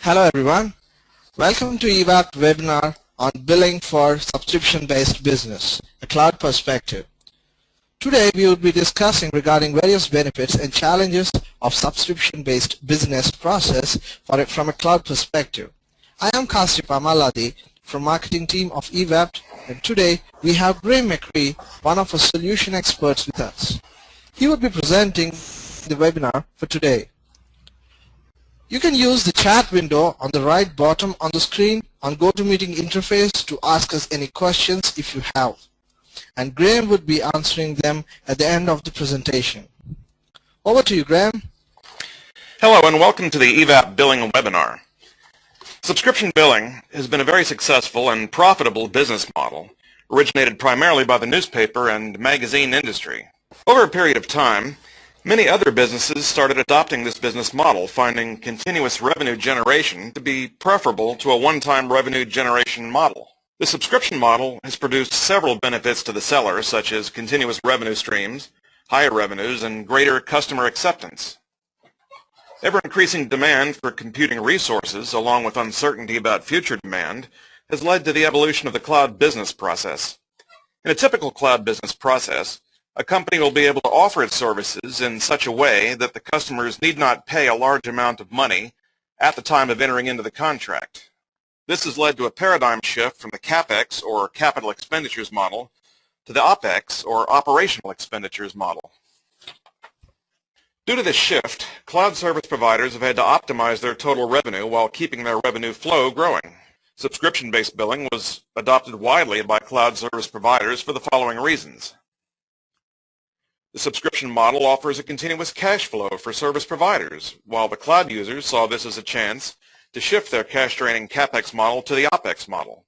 Hello everyone. Welcome to eVapt webinar on billing for subscription-based business, a cloud perspective. Today we will be discussing regarding various benefits and challenges of subscription-based business process from a cloud perspective. I am Kastip Amaladi from marketing team of eVapt, and today we have Graham McCree, one of our solution experts with us. He will be presenting the webinar for today. You can use the chat window on the right bottom on the screen on GoToMeeting interface to ask us any questions if you have, and Graham would be answering them at the end of the presentation. Over to you, Graham. Hello and welcome to the eVapt billing webinar. Subscription billing has been a very successful and profitable business model, originated primarily by the newspaper and magazine industry. Over a period of time, many other businesses started adopting this business model, finding continuous revenue generation to be preferable to a one-time revenue generation model. The subscription model has produced several benefits to the seller, such as continuous revenue streams, higher revenues, and greater customer acceptance. Ever-increasing demand for computing resources, along with uncertainty about future demand, has led to the evolution of the cloud business process. In a typical cloud business process, a company will be able to offer its services in such a way that the customers need not pay a large amount of money at the time of entering into the contract. This has led to a paradigm shift from the CapEx, or capital expenditures model, to the OpEx, or operational expenditures model. Due to this shift, cloud service providers have had to optimize their total revenue while keeping their revenue flow growing. Subscription-based billing was adopted widely by cloud service providers for the following reasons. The subscription model offers a continuous cash flow for service providers, while the cloud users saw this as a chance to shift their cash-draining CapEx model to the OpEx model.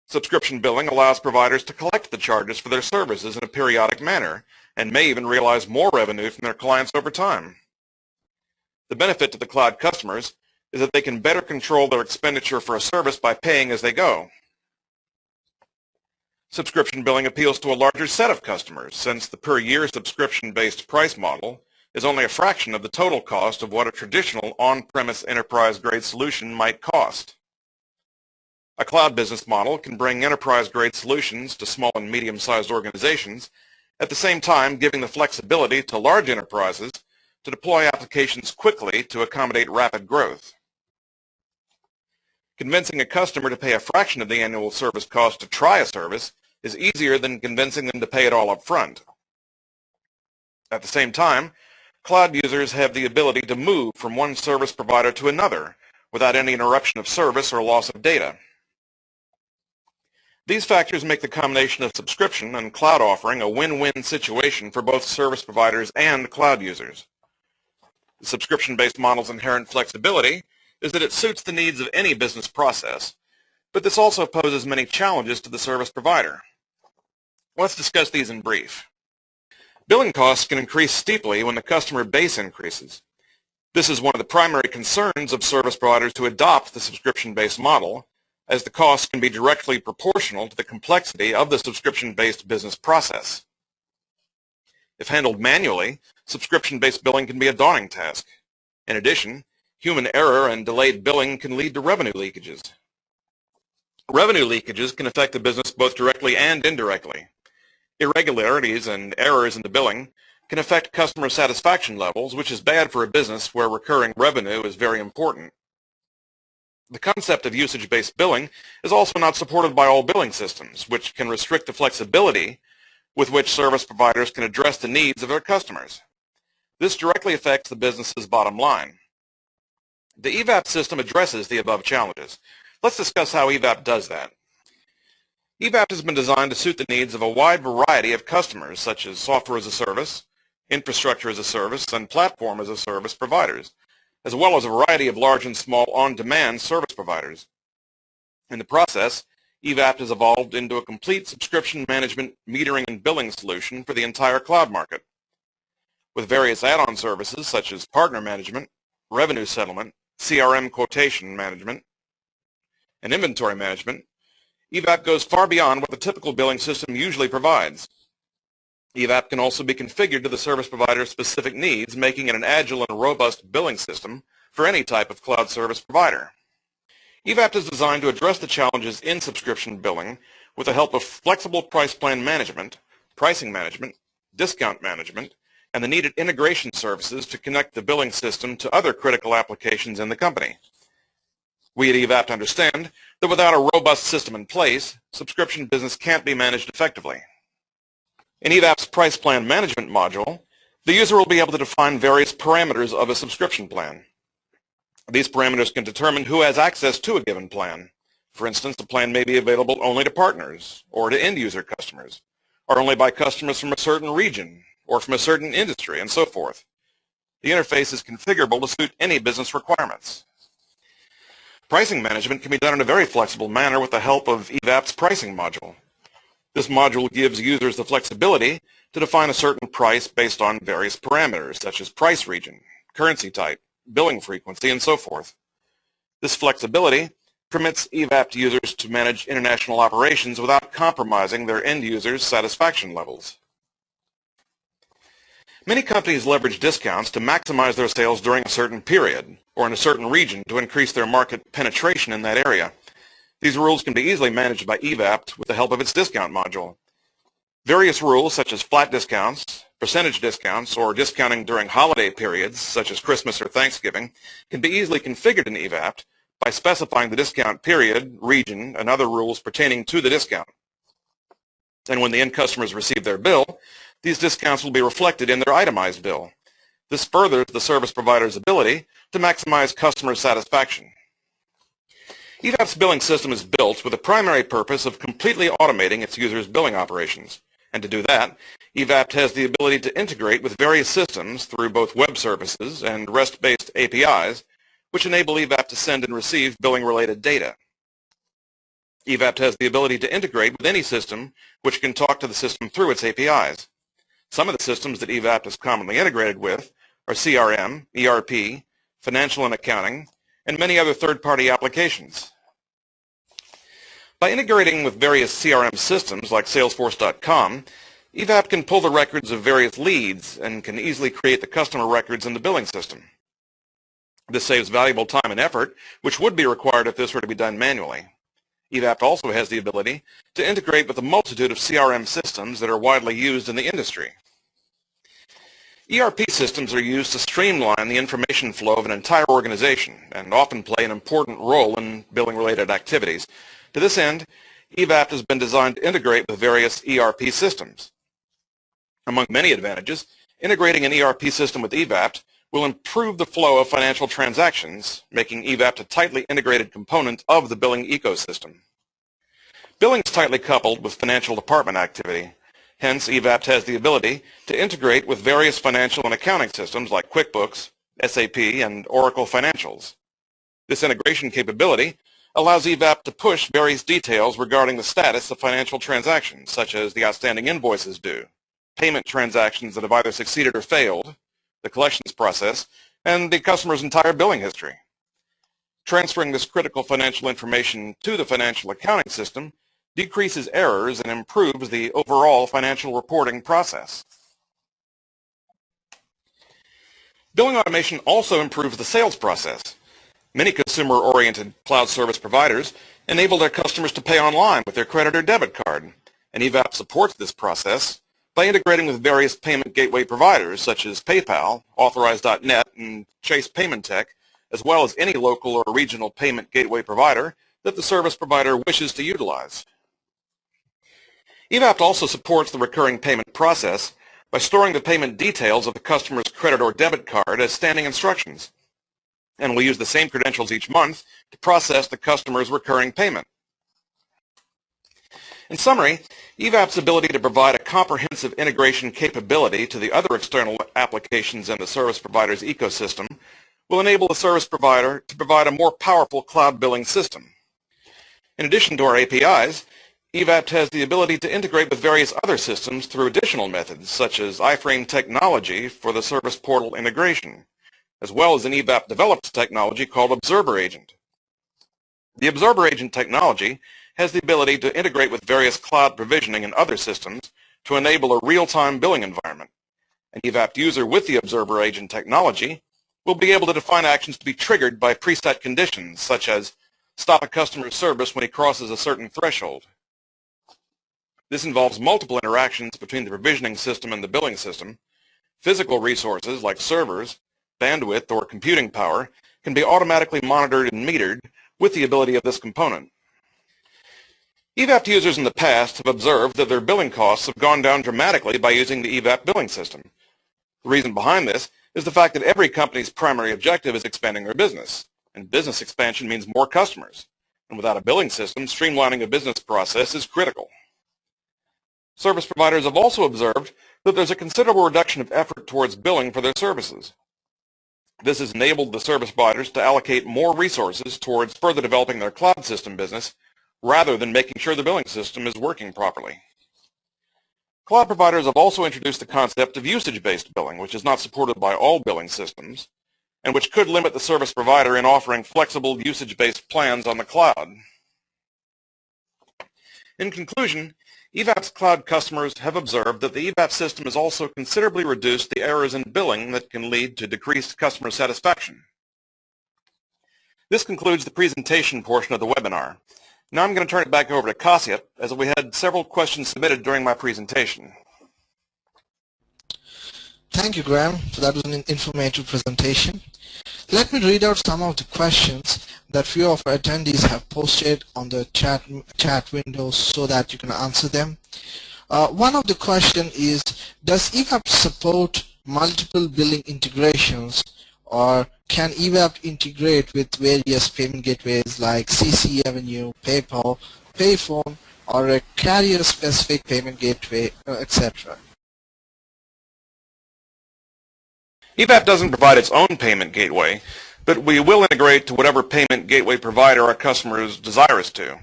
Subscription billing allows providers to collect the charges for their services in a periodic manner and may even realize more revenue from their clients over time. The benefit to the cloud customers is that they can better control their expenditure for a service by paying as they go. Subscription billing appeals to a larger set of customers, since the per-year subscription-based price model is only a fraction of the total cost of what a traditional on-premise enterprise-grade solution might cost. A cloud business model can bring enterprise-grade solutions to small and medium-sized organizations, at the same time giving the flexibility to large enterprises to deploy applications quickly to accommodate rapid growth. Convincing a customer to pay a fraction of the annual service cost to try a service is easier than convincing them to pay it all up front. At the same time, cloud users have the ability to move from one service provider to another without any interruption of service or loss of data. These factors make the combination of subscription and cloud offering a win-win situation for both service providers and cloud users. The subscription-based model's inherent flexibility is that it suits the needs of any business process, but this also poses many challenges to the service provider. Let's discuss these in brief. Billing costs can increase steeply when the customer base increases. This is one of the primary concerns of service providers who adopt the subscription-based model, as the costs can be directly proportional to the complexity of the subscription-based business process. If handled manually, subscription-based billing can be a daunting task. In addition, human error and delayed billing can lead to revenue leakages. Revenue leakages can affect the business both directly and indirectly. Irregularities and errors in the billing can affect customer satisfaction levels, which is bad for a business where recurring revenue is very important. The concept of usage-based billing is also not supported by all billing systems, which can restrict the flexibility with which service providers can address the needs of their customers. This directly affects the business's bottom line. The eVapt system addresses the above challenges. Let's discuss how eVapt does that. eVapt has been designed to suit the needs of a wide variety of customers, such as software as a service, infrastructure as a service, and platform as a service providers, as well as a variety of large and small on-demand service providers. In the process, eVapt has evolved into a complete subscription management, metering, and billing solution for the entire cloud market. With various add-on services such as partner management, revenue settlement, CRM quotation management, and inventory management, eVapt goes far beyond what the typical billing system usually provides. eVapt can also be configured to the service provider's specific needs, making it an agile and robust billing system for any type of cloud service provider. eVapt is designed to address the challenges in subscription billing with the help of flexible price plan management, pricing management, discount management, and the needed integration services to connect the billing system to other critical applications in the company. We at eVapt understand that without a robust system in place, subscription business can't be managed effectively. In eVapt's price plan management module, the user will be able to define various parameters of a subscription plan. These parameters can determine who has access to a given plan. For instance, the plan may be available only to partners or to end-user customers, or only by customers from a certain region or from a certain industry, and so forth. The interface is configurable to suit any business requirements. Pricing management can be done in a very flexible manner with the help of eVapt's pricing module. This module gives users the flexibility to define a certain price based on various parameters, such as price region, currency type, billing frequency, and so forth. This flexibility permits eVapt users to manage international operations without compromising their end users' satisfaction levels. Many companies leverage discounts to maximize their sales during a certain period or in a certain region to increase their market penetration in that area. These rules can be easily managed by eVapt with the help of its discount module. Various rules such as flat discounts, percentage discounts, or discounting during holiday periods such as Christmas or Thanksgiving can be easily configured in eVapt by specifying the discount period, region, and other rules pertaining to the discount. And when the end customers receive their bill, these discounts will be reflected in their itemized bill. This furthers the service provider's ability to maximize customer satisfaction. eVapt's billing system is built with the primary purpose of completely automating its users' billing operations. And to do that, eVapt has the ability to integrate with various systems through both web services and REST-based APIs, which enable eVapt to send and receive billing-related data. eVapt has the ability to integrate with any system which can talk to the system through its APIs. Some of the systems that eVapt is commonly integrated with are CRM, ERP, financial and accounting, and many other third-party applications. By integrating with various CRM systems like Salesforce.com, eVapt can pull the records of various leads and can easily create the customer records in the billing system. This saves valuable time and effort, which would be required if this were to be done manually. eVapt also has the ability to integrate with a multitude of CRM systems that are widely used in the industry. ERP systems are used to streamline the information flow of an entire organization and often play an important role in billing-related activities. To this end, eVapt has been designed to integrate with various ERP systems. Among many advantages, integrating an ERP system with eVapt will improve the flow of financial transactions, making eVapt a tightly integrated component of the billing ecosystem. Billing is tightly coupled with financial department activity. Hence, eVapt has the ability to integrate with various financial and accounting systems like QuickBooks, SAP, and Oracle Financials. This integration capability allows eVapt to push various details regarding the status of financial transactions, such as the outstanding invoices due, payment transactions that have either succeeded or failed, the collections process, and the customer's entire billing history. Transferring this critical financial information to the financial accounting system decreases errors and improves the overall financial reporting process. Billing automation also improves the sales process. Many consumer-oriented cloud service providers enable their customers to pay online with their credit or debit card, and eVapt supports this process by integrating with various payment gateway providers such as PayPal, Authorize.net, and Chase Payment Tech, as well as any local or regional payment gateway provider that the service provider wishes to utilize. eVapt also supports the recurring payment process by storing the payment details of the customer's credit or debit card as standing instructions, and will use the same credentials each month to process the customer's recurring payment. In summary, eVapt's ability to provide a comprehensive integration capability to the other external applications in the service provider's ecosystem will enable the service provider to provide a more powerful cloud billing system. In addition to our APIs, eVapt has the ability to integrate with various other systems through additional methods, such as iframe technology for the service portal integration, as well as an eVapt developed technology called Observer Agent. The Observer Agent technology has the ability to integrate with various cloud provisioning and other systems to enable a real-time billing environment. An eVapt user with the Observer Agent technology we'll be able to define actions to be triggered by preset conditions, such as stop a customer's service when he crosses a certain threshold. This involves multiple interactions between the provisioning system and the billing system. Physical resources like servers, bandwidth, or computing power can be automatically monitored and metered with the ability of this component. eVapt users in the past have observed that their billing costs have gone down dramatically by using the eVapt billing system. The reason behind this is the fact that every company's primary objective is expanding their business, and business expansion means more customers. And without a billing system, streamlining a business process is critical. Service providers have also observed that there's a considerable reduction of effort towards billing for their services. This has enabled the service providers to allocate more resources towards further developing their cloud system business rather than making sure the billing system is working properly. Cloud providers have also introduced the concept of usage-based billing, which is not supported by all billing systems, and which could limit the service provider in offering flexible usage-based plans on the cloud. In conclusion, eVapt's cloud customers have observed that the eVapt system has also considerably reduced the errors in billing that can lead to decreased customer satisfaction. This concludes the presentation portion of the webinar. Now I'm going to turn it back over to Kasia, as we had several questions submitted during my presentation. Thank you, Graham. So that was an informative presentation. Let me read out some of the questions that few of our attendees have posted on the chat window so that you can answer them. One of the questions is, does eVapt support multiple billing integrations, or can eVapt integrate with various payment gateways like CC Avenue, PayPal, Payphone, or a carrier-specific payment gateway, etc.? eVapt doesn't provide its own payment gateway, but we will integrate to whatever payment gateway provider our customers desire us to.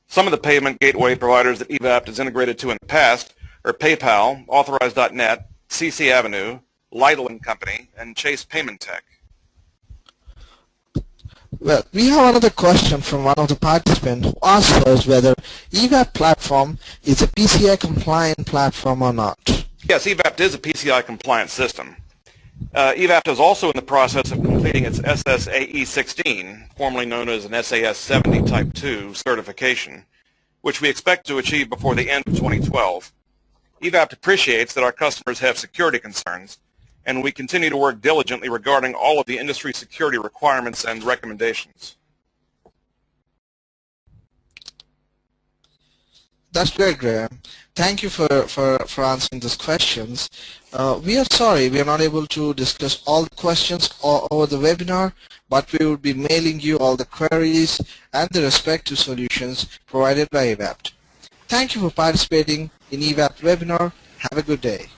Some of the payment gateway providers that eVapt has integrated to in the past are PayPal, Authorize.net, CC Avenue, Lytle & Company, and Chase Payment Tech. Well, we have another question from one of the participants who asked us whether eVapt platform is a PCI compliant platform or not. Yes, eVapt is a PCI compliant system. eVapt is also in the process of completing its SSAE 16, formerly known as an SAS 70 Type 2 certification, which we expect to achieve before the end of 2012. eVapt appreciates that our customers have security concerns, and we continue to work diligently regarding all of the industry security requirements and recommendations. That's great, Graham. Thank you for answering those questions. We are sorry we are not able to discuss all the questions over the webinar, but we will be mailing you all the queries and the respective solutions provided by eVapt. Thank you for participating in eVapt webinar. Have a good day.